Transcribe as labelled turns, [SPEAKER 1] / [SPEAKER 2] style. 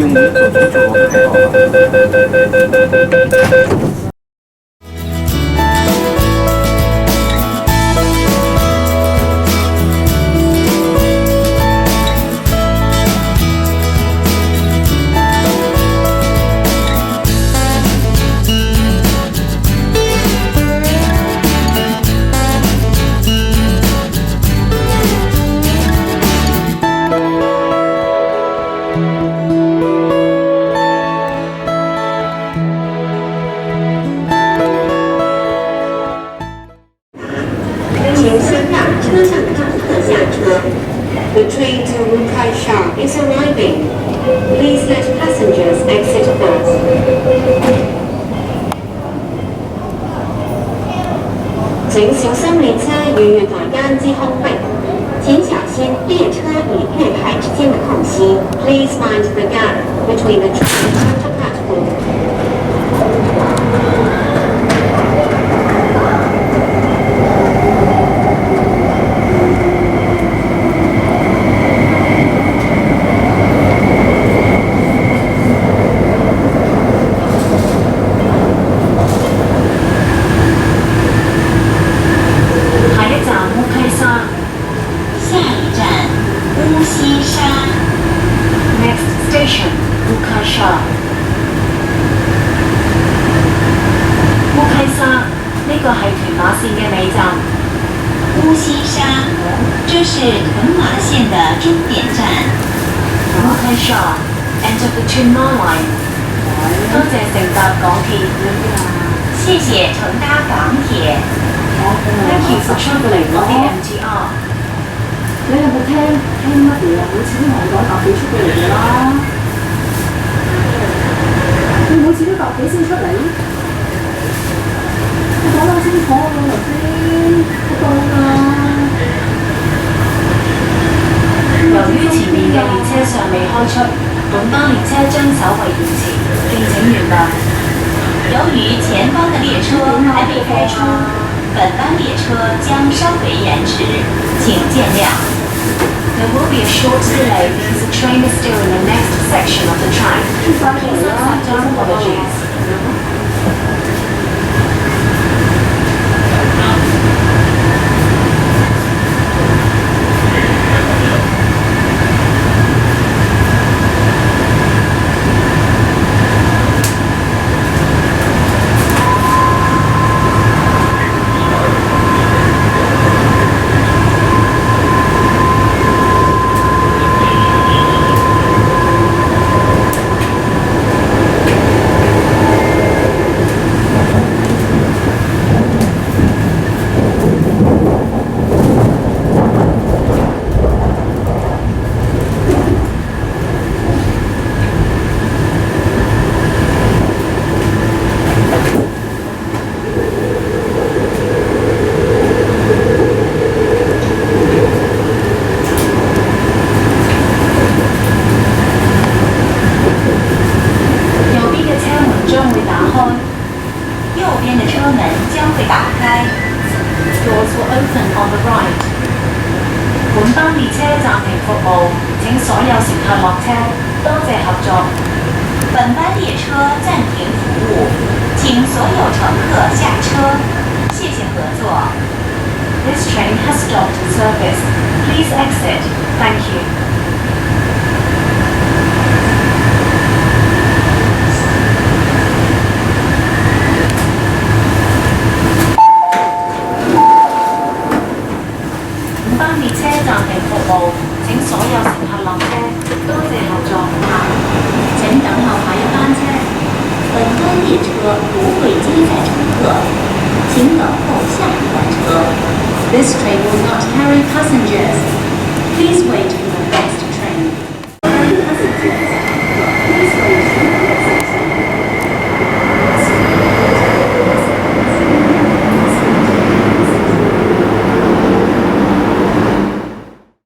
[SPEAKER 1] 英语做题之后开到了。
[SPEAKER 2] The train to Wukai-sha is arriving. Please let passengers exit first. 请小心列車與月台間之空隙，請小心列車與月台之間的空隙。Please mind the gap between the train and the platform.
[SPEAKER 3] 烏溪沙呢個係屯馬線嘅尾站。
[SPEAKER 4] 烏溪沙，這是屯馬線的終點站。
[SPEAKER 3] 烏溪沙 enter the Tuen-Ma Line。多謝乘搭港鐵。
[SPEAKER 4] 謝謝乘搭港鐵。
[SPEAKER 3] Thank you for travelling on the MTR。
[SPEAKER 5] 你有冇聽乜嘢啊？好似啲香港搭幾出過嚟㗎啦。你每次都搭幾先出嚟？你講得清楚啊，頭先我到啦。
[SPEAKER 3] 由於前面嘅列車尚未開出，本班列車將稍為延遲，敬請原諒。
[SPEAKER 4] 由於前方的列車還未開出，本班列車將稍微延遲，請見諒。
[SPEAKER 3] There will be a short delay because the train is still in the next section of the track. Please accept our apologies.
[SPEAKER 4] 右邊的車門將會打開。
[SPEAKER 3] Doors will open on the right. 本班列車暫停服務，請所有乘客落車，多謝合作。
[SPEAKER 4] 本班列車暫停服務，請所有乘客下車，謝謝合作。
[SPEAKER 3] This train has stopped service. Please exit. Thank you. 本班列車暫停服務，請所有乘客落車，多謝合作。
[SPEAKER 4] 請等候下一班車。本班列車不會接載乘客，請等候下一班車。
[SPEAKER 3] This train will not carry passengers. Please wait